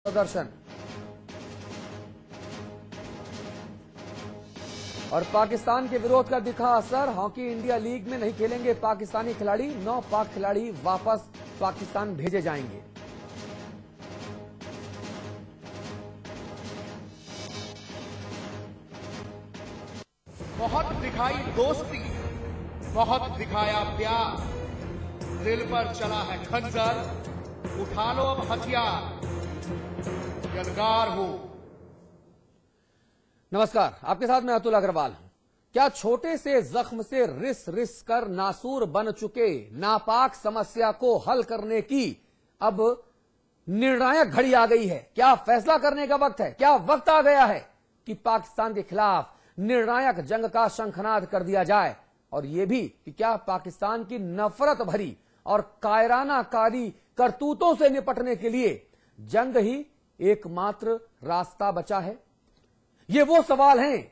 प्रदर्शन। और पाकिस्तान के विरोध का दिखा असर। हॉकी इंडिया लीग में नहीं खेलेंगे पाकिस्तानी खिलाड़ी। 9 पाक खिलाड़ी वापस पाकिस्तान भेजे जाएंगे। बहुत दिखाई दोस्ती, बहुत दिखाया प्यार, दिल पर चला है खंजर, उठा लो अब हथियार, यलगार हो। नमस्कार, आपके साथ मैं अतुल अग्रवाल हूं। क्या छोटे से जख्म से रिस रिस कर नासूर बन चुके नापाक समस्या को हल करने की अब निर्णायक घड़ी आ गई है? क्या फैसला करने का वक्त है? क्या वक्त आ गया है कि पाकिस्तान के खिलाफ निर्णायक जंग का शंखनाद कर दिया जाए? और यह भी कि क्या पाकिस्तान की नफरत भरी और कायरानाकारी करतूतों से निपटने के लिए जंग ही एकमात्र रास्ता बचा है? ये वो सवाल हैं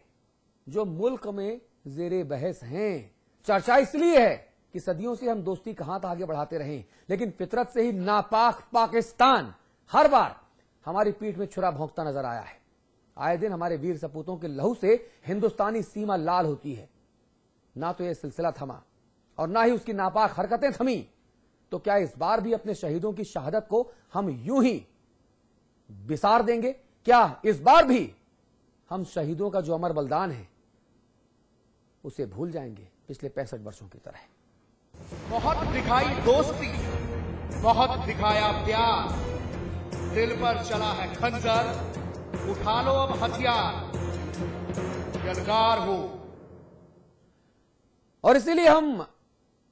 जो मुल्क में जेरे बहस हैं। चर्चा इसलिए है कि सदियों से हम दोस्ती का हाथ आगे बढ़ाते रहे, लेकिन फितरत से ही नापाक पाकिस्तान हर बार हमारी पीठ में छुरा भोंकता नजर आया है। आए दिन हमारे वीर सपूतों के लहू से हिंदुस्तानी सीमा लाल होती है। ना तो यह सिलसिला थमा और ना ही उसकी नापाक हरकतें थमी, तो क्या इस बार भी अपने शहीदों की शहादत को हम यूं ही बिसार देंगे? क्या इस बार भी हम शहीदों का जो अमर बलिदान है उसे भूल जाएंगे पिछले 65 वर्षों की तरह? बहुत दिखाई दोस्ती, बहुत दिखाया प्यार, दिल पर चला है खंजर, उठा लो अब हथियार, यलगार हो। और इसीलिए हम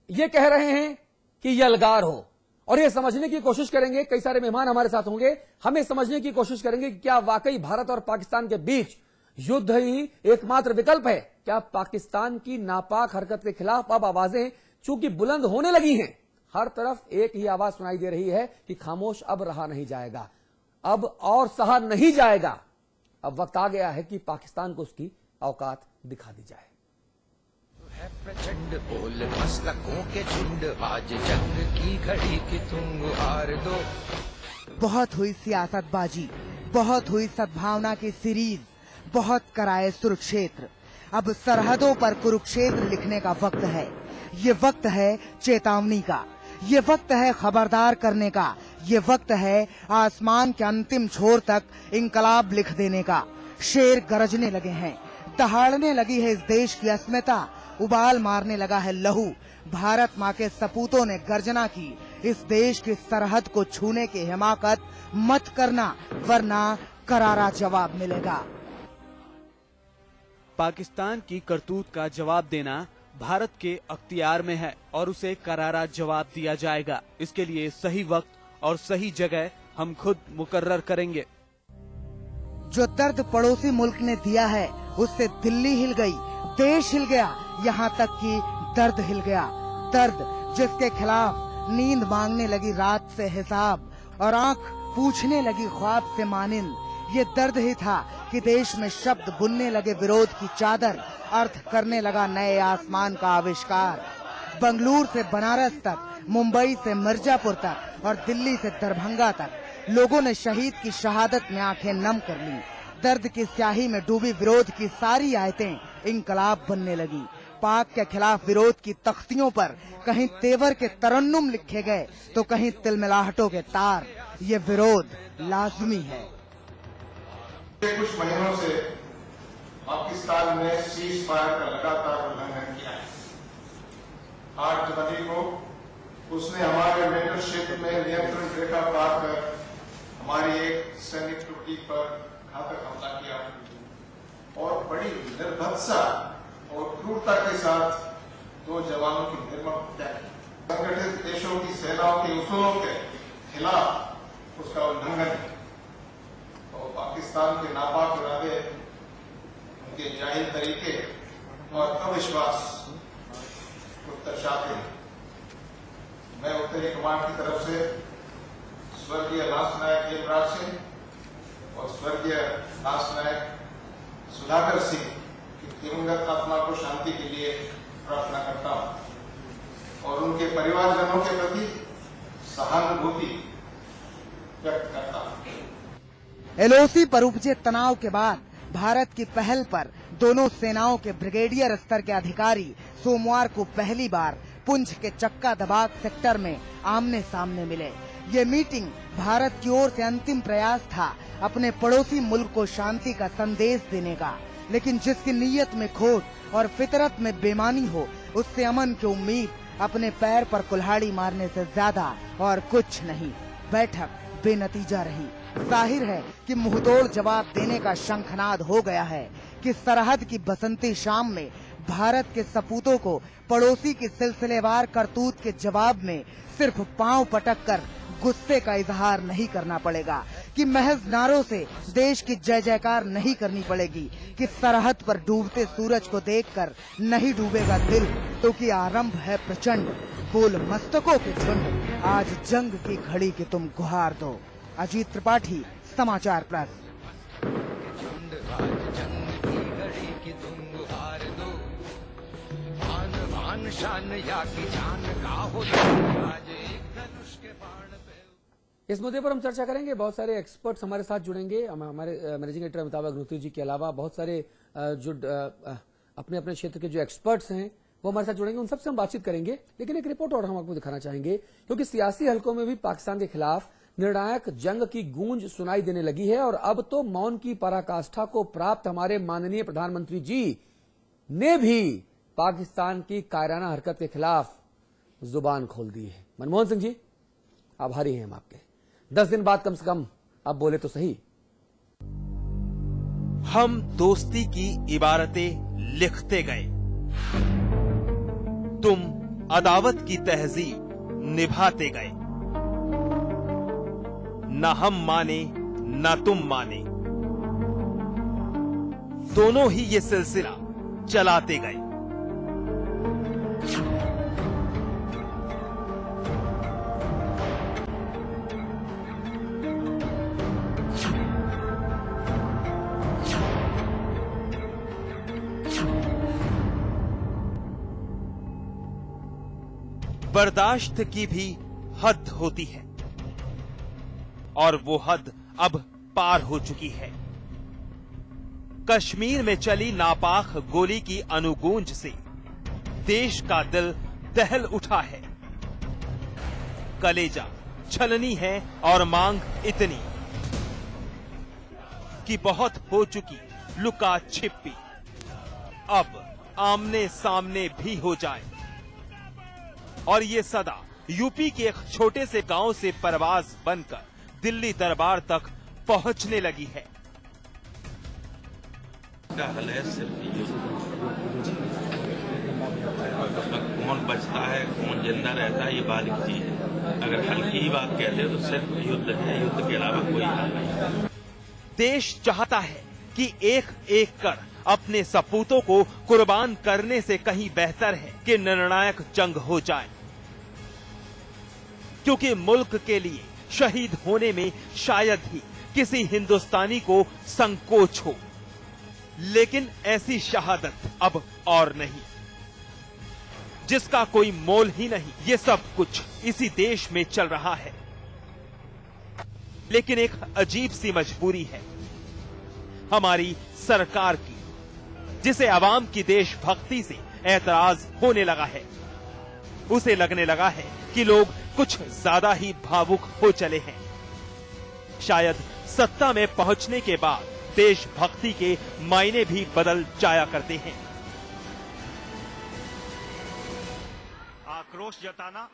ये कह रहे हैं कि यलगार हो, और ये समझने की कोशिश करेंगे। कई सारे मेहमान हमारे साथ होंगे, हमें समझने की कोशिश करेंगे कि क्या वाकई भारत और पाकिस्तान के बीच युद्ध ही एकमात्र विकल्प है? क्या पाकिस्तान की नापाक हरकत के खिलाफ अब आवाजें चूंकि बुलंद होने लगी हैं, हर तरफ एक ही आवाज सुनाई दे रही है कि खामोश अब रहा नहीं जाएगा, अब और सहा नहीं जाएगा। अब वक्त आ गया है कि पाकिस्तान को उसकी औकात दिखा दी जाए। है प्रचंड बोल मस्तकों के झुंड, आज जंग की घड़ी की तुम हार दो। बहुत हुई सियासतबाजी, बहुत हुई सद्भावना की सीरीज, बहुत कराए सुरक्षेत्र। अब सरहदों पर कुरुक्षेत्र लिखने का वक्त है। ये वक्त है चेतावनी का, ये वक्त है खबरदार करने का, ये वक्त है आसमान के अंतिम छोर तक इंकलाब लिख देने का। शेर गरजने लगे हैं, दहाड़ने लगी है इस देश की अस्मिता, उबाल मारने लगा है लहू। भारत माँ के सपूतों ने गर्जना की, इस देश की सरहद को छूने की हिमाकत मत करना, वरना करारा जवाब मिलेगा। पाकिस्तान की करतूत का जवाब देना भारत के अख्तियार में है और उसे करारा जवाब दिया जाएगा। इसके लिए सही वक्त और सही जगह हम खुद मुकर्रर करेंगे। जो दर्द पड़ोसी मुल्क ने दिया है उससे दिल्ली हिल गई, देश हिल गया, यहाँ तक कि दर्द हिल गया। दर्द जिसके खिलाफ नींद मांगने लगी रात से हिसाब और आंख पूछने लगी ख्वाब से मानिंद। ये दर्द ही था कि देश में शब्द बुनने लगे विरोध की चादर, अर्थ करने लगा नए आसमान का आविष्कार। बंगलुरु से बनारस तक, मुंबई से मिर्जापुर तक और दिल्ली से दरभंगा तक लोगों ने शहीद की शहादत में आंखें नम कर ली। दर्द की स्याही में डूबी विरोध की सारी आयतें इंकलाब बनने लगी। पाक के खिलाफ विरोध की तख्तियों पर कहीं तेवर के तरन्नुम लिखे गए तो कहीं तिलमिलाहटों के तार। ये विरोध लाजमी है। कुछ महीनों से पाकिस्तान ने सीज फायर का लगातार उल्लंघन किया है। 8 जनवरी को उसने हमारे मेजर क्षेत्र में नियंत्रण रेखा पार कर हमारी एक सैनिक टुकड़ी पर घातक हमला किया और बड़ी निर्भत्सा और क्रूरता के साथ 2 जवानों की निर्मम हत्या की। संगठित देशों की सेनाओं के उसूलों के खिलाफ उसका उल्लंघन है। तो पाकिस्तान के नापाक इरादे, उनके जाहिल तरीके और अविश्वास को दर्शाते हैं। मैं उत्तरी कमांड की तरफ से स्वर्गीय लांस नायक हेमराज सिंह और स्वर्गीय लांस नायक सुधाकर सिंह की दिवंगत आत्मा को शांति के लिए प्रार्थना करता हूं और उनके परिवारजनों के प्रति सहानुभूति व्यक्त करता हूं। एलओसी पर उपजे तनाव के बाद भारत की पहल पर दोनों सेनाओं के ब्रिगेडियर स्तर के अधिकारी सोमवार को पहली बार पुंछ के चक्का दबाग सेक्टर में आमने सामने मिले। ये मीटिंग भारत की ओर से अंतिम प्रयास था अपने पड़ोसी मुल्क को शांति का संदेश देने का, लेकिन जिसकी नीयत में खोट और फितरत में बेईमानी हो, उससे अमन की उम्मीद अपने पैर पर कुल्हाड़ी मारने से ज्यादा और कुछ नहीं। बैठक बेनतीजा रही। जाहिर है कि मुंहतोड़ जवाब देने का शंखनाद हो गया है कि सरहद की बसंती शाम में भारत के सपूतों को पड़ोसी की सिलसिलेवार करतूत के जवाब में सिर्फ पांव पटक कर गुस्से का इजहार नहीं करना पड़ेगा, कि महज नारों से देश की जय जयकार नहीं करनी पड़ेगी, कि सरहद पर डूबते सूरज को देखकर नहीं डूबेगा दिल, तो कि आरंभ है प्रचंड बोल मस्तकों के झुंड, आज जंग की घड़ी की तुम गुहार दो। अजीत त्रिपाठी, समाचार प्लस। इस मुद्दे पर हम चर्चा करेंगे। बहुत सारे एक्सपर्ट्स हमारे साथ जुड़ेंगे। हमारे मैनेजिंग एडिटर अमिताभ अग्निहोत्री जी के अलावा बहुत सारे जो अपने अपने क्षेत्र के जो एक्सपर्ट्स हैं वो हमारे साथ जुड़ेंगे। उन सबसे हम बातचीत करेंगे। लेकिन एक रिपोर्ट और हम आपको दिखाना चाहेंगे, क्योंकि सियासी हलकों में भी पाकिस्तान के खिलाफ निर्णायक जंग की गूंज सुनाई देने लगी है और अब तो मौन की पराकाष्ठा को प्राप्त हमारे माननीय प्रधानमंत्री जी ने भी पाकिस्तान की कायराना हरकत के खिलाफ जुबान खोल दी है। मनमोहन सिंह जी, आभारी हैं हम आपके। 10 दिन बाद कम से कम आप बोले तो सही। हम दोस्ती की इबारतें लिखते गए, तुम अदावत की तहजीब निभाते गए। न हम माने न तुम माने, दोनों ही ये सिलसिला चलाते गए। बर्दाश्त की भी हद होती है और वो हद अब पार हो चुकी है। कश्मीर में चली नापाक गोली की अनुगूंज से देश का दिल दहल उठा है। कलेजा छलनी है और मांग इतनी कि बहुत हो चुकी लुका छिपी अब आमने सामने भी हो जाए। और ये सदा यूपी के एक छोटे से गांव से परवाज बनकर दिल्ली दरबार तक पहुंचने लगी है। हल है सिर्फ कौन बचता है कौन जिंदा रहता है, ये बात की चीज है। अगर हल की ही बात कहते हो तो सिर्फ युद्ध है, युद्ध के अलावा कोई हल नहीं। देश चाहता है कि एक एक कर अपने सपूतों को कुर्बान करने से कहीं बेहतर है कि निर्णायक जंग हो जाए, क्योंकि मुल्क के लिए शहीद होने में शायद ही किसी हिंदुस्तानी को संकोच हो। लेकिन ऐसी शहादत अब और नहीं, जिसका कोई मोल ही नहीं। ये सब कुछ इसी देश में चल रहा है, लेकिन एक अजीब सी मजबूरी है हमारी सरकार की, जिसे आवाम की देशभक्ति से एतराज होने लगा है। उसे लगने लगा है कि लोग कुछ ज्यादा ही भावुक हो चले हैं। शायद सत्ता में पहुंचने के बाद देशभक्ति के मायने भी बदल जाया करते हैं। आक्रोश जताना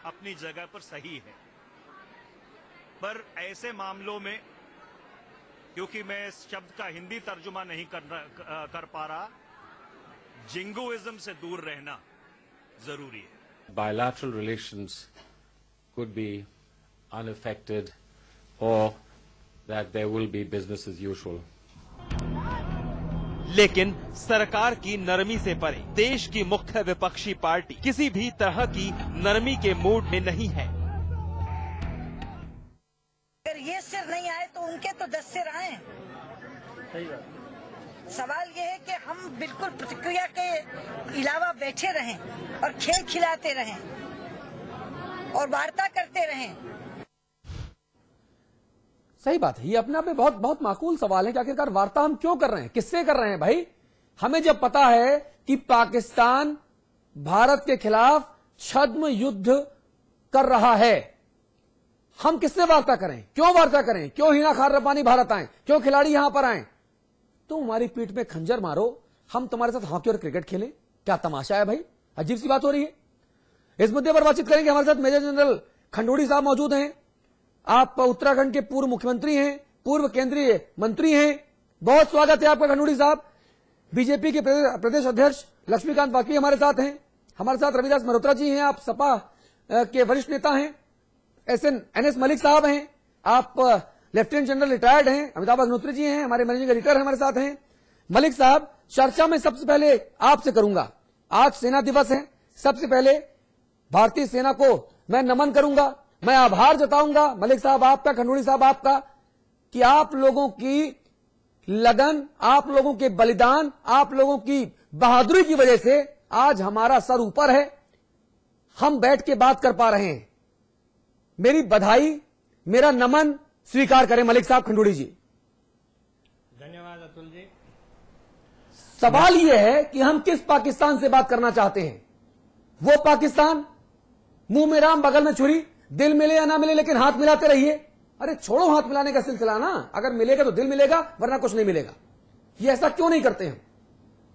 अपनी जगह पर सही है, पर ऐसे मामलों में, क्योंकि मैं इस शब्द का हिंदी तर्जुमा नहीं कर पा रहा, जिंगोइज्म से दूर रहना जरूरी है। Bilateral relations could be unaffected or that there will be business as usual. लेकिन सरकार की नरमी से परे देश की मुख्य विपक्षी पार्टी किसी भी तरह की नरमी के मूड में नहीं है। अगर ये सिर नहीं आए तो उनके तो 10 सिर आए। सवाल ये है कि हम बिल्कुल प्रतिक्रिया के अलावा बैठे रहें और खेल खिलाते रहें और वार्ता करते रहें। सही बात है, ये अपने आप में बहुत बहुत माकूल सवाल है कि आखिरकार वार्ता हम क्यों कर रहे हैं, किससे कर रहे हैं भाई। हमें जब पता है कि पाकिस्तान भारत के खिलाफ छद्म युद्ध कर रहा है, हम किससे वार्ता करें, क्यों वार्ता करें, क्यों हिना खान रब्बानी भारत आए, क्यों खिलाड़ी यहां पर आए। तुम हमारी पीठ में खंजर मारो, हम तुम्हारे साथ हॉकी और क्रिकेट खेलें, क्या तमाशा है भाई, अजीब सी बात हो रही है। इस मुद्दे पर बातचीत करेंगे, हमारे साथ मेजर जनरल खंडूड़ी साहब मौजूद हैं। आप उत्तराखंड के पूर्व मुख्यमंत्री हैं, पूर्व केंद्रीय मंत्री हैं, बहुत स्वागत है आपका खंडूड़ी साहब। बीजेपी के प्रदेश अध्यक्ष लक्ष्मीकांत वाजपेयी हमारे साथ हैं, हमारे साथ रविदास मल्होत्रा जी हैं, आप सपा के वरिष्ठ नेता हैं। एनएस मलिक साहब हैं, आप लेफ्टिनेंट जनरल रिटायर्ड हैं। अमिताभ अग्निहोत्री जी हैं, हमारे मैनेजिंग एडिटर हमारे साथ हैं। मलिक साहब, चर्चा में सबसे पहले आपसे करूंगा, आज सेना दिवस है, सबसे पहले भारतीय सेना को मैं नमन करूंगा, मैं आभार जताऊंगा मलिक साहब आपका, खंडूड़ी साहब आपका, कि आप लोगों की लगन, आप लोगों के बलिदान, आप लोगों की बहादुरी की वजह से आज हमारा सर ऊपर है, हम बैठ के बात कर पा रहे हैं। मेरी बधाई, मेरा नमन स्वीकार करें मलिक साहब, खंडूड़ी जी। धन्यवाद अतुल जी। सवाल यह है कि हम किस पाकिस्तान से बात करना चाहते हैं। वो पाकिस्तान मुंह में राम बगल में छुरी, दिल मिले या ना मिले लेकिन हाथ मिलाते रहिए। अरे छोड़ो हाथ मिलाने का सिलसिला ना, अगर मिलेगा तो दिल मिलेगा वरना कुछ नहीं मिलेगा। ये ऐसा क्यों नहीं करते हैं,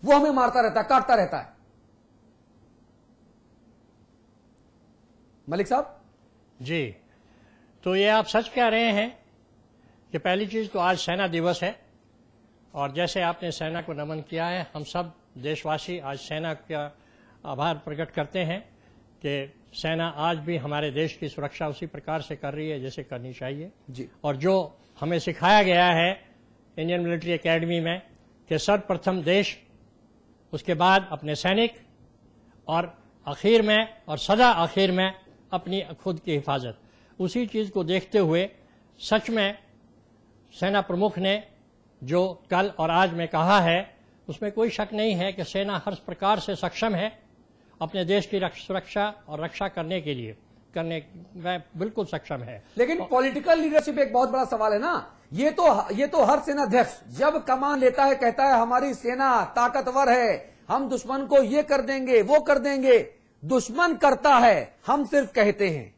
वो हमें मारता रहता है, काटता रहता है। मलिक साहब जी, तो ये आप सच कह रहे हैं कि पहली चीज तो आज सेना दिवस है, और जैसे आपने सेना को नमन किया है, हम सब देशवासी आज सेना का आभार प्रकट करते हैं कि सेना आज भी हमारे देश की सुरक्षा उसी प्रकार से कर रही है जैसे करनी चाहिए जी। और जो हमें सिखाया गया है इंडियन मिलिट्री एकेडमी में कि सर्वप्रथम देश, उसके बाद अपने सैनिक, और आखिर में और सदा आखिर में अपनी खुद की हिफाजत, उसी चीज़ को देखते हुए सच में सेना प्रमुख ने जो कल और आज में कहा है, उसमें कोई शक नहीं है कि सेना हर प्रकार से सक्षम है अपने देश की सुरक्षा और रक्षा करने के लिए, करने में बिल्कुल सक्षम है। लेकिन पॉलिटिकल लीडरशिप एक बहुत बड़ा सवाल है ना। ये तो हर सेनाध्यक्ष जब कमान लेता है कहता है हमारी सेना ताकतवर है, हम दुश्मन को ये कर देंगे वो कर देंगे। दुश्मन करता है, हम सिर्फ कहते हैं।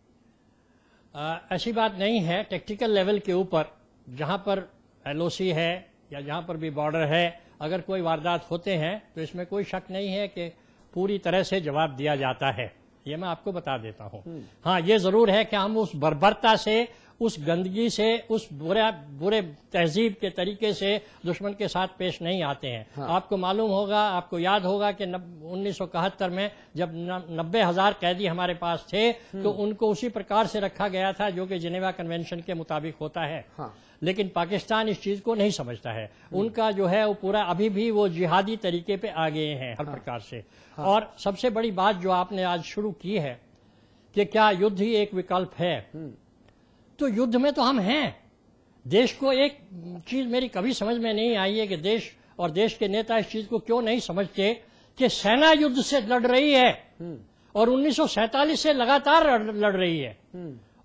ऐसी बात नहीं है। टेक्टिकल लेवल के ऊपर जहां पर एलओसी है या जहां पर भी बॉर्डर है, अगर कोई वारदात होते हैं तो इसमें कोई शक नहीं है कि पूरी तरह से जवाब दिया जाता है। ये मैं आपको बता देता हूं। हाँ, ये जरूर है कि हम उस बर्बरता से, उस गंदगी से, उस बुरे तहजीब के तरीके से दुश्मन के साथ पेश नहीं आते हैं। हाँ। आपको मालूम होगा, आपको याद होगा कि 1971 में जब 90,000 कैदी हमारे पास थे तो उनको उसी प्रकार से रखा गया था जो कि जिनेवा कन्वेंशन के मुताबिक होता है। हाँ। लेकिन पाकिस्तान इस चीज को नहीं समझता है। उनका जो है वो पूरा अभी भी वो जिहादी तरीके पे आ गए हैं हर प्रकार से। हाँ। और सबसे बड़ी बात जो आपने आज शुरू की है कि क्या युद्ध ही एक विकल्प है, तो युद्ध में तो हम हैं। देश को एक चीज मेरी कभी समझ में नहीं आई है कि देश और देश के नेता इस चीज को क्यों नहीं समझते कि सेना युद्ध से लड़ रही है और 1947 से लगातार लड़ रही है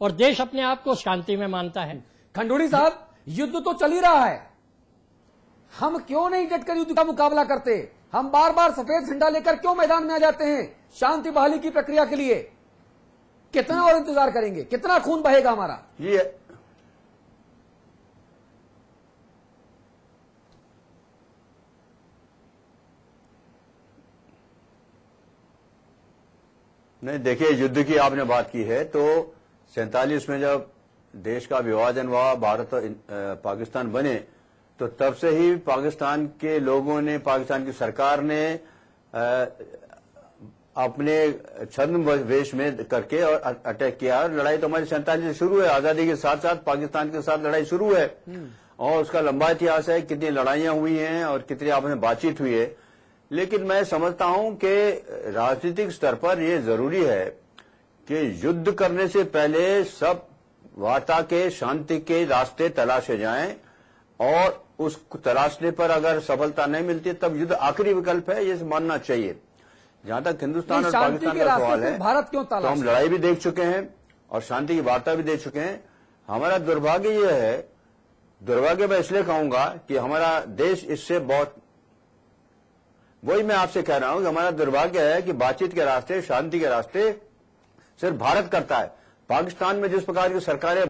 और देश अपने आप को शांति में मानता है। खंडूड़ी साहब, युद्ध तो चल ही रहा है, हम क्यों नहीं डटकर युद्ध का मुकाबला करते? हम बार बार सफेद झंडा लेकर क्यों मैदान में आ जाते हैं शांति बहाली की प्रक्रिया के लिए? कितना और इंतजार करेंगे? कितना खून बहेगा हमारा? ये नहीं, देखिए, युद्ध की आपने बात की है तो 47 में जब देश का विभाजन हुआ, भारत और पाकिस्तान बने, तो तब से ही पाकिस्तान के लोगों ने, पाकिस्तान की सरकार ने अपने छद्म वेश में करके और अटैक किया। लड़ाई तो हमारी 47 से शुरू है, आजादी के साथ साथ पाकिस्तान के साथ लड़ाई शुरू है और उसका लंबा इतिहास है, कितनी लड़ाइयां हुई हैं और कितनी आपस में बातचीत हुई है। लेकिन मैं समझता हूं कि राजनीतिक स्तर पर यह जरूरी है कि युद्ध करने से पहले सब वार्ता के, शांति के रास्ते तलाशे जाएं और उस तलाशने पर अगर सफलता नहीं मिलती तब युद्ध आखिरी विकल्प है, ये मानना चाहिए। जहां तक हिंदुस्तान और पाकिस्तान का सवाल है, भारत क्यों तो हम लड़ाई भी देख चुके हैं और शांति की वार्ता भी देख चुके हैं। हमारा दुर्भाग्य यह है दुर्भाग्य मैं इसलिए कहूंगा कि हमारा देश इससे बहुत, वही मैं आपसे कह रहा हूं कि हमारा दुर्भाग्य है कि बातचीत के रास्ते, शांति के रास्ते सिर्फ भारत करता है। पाकिस्तान में जिस प्रकार की सरकारें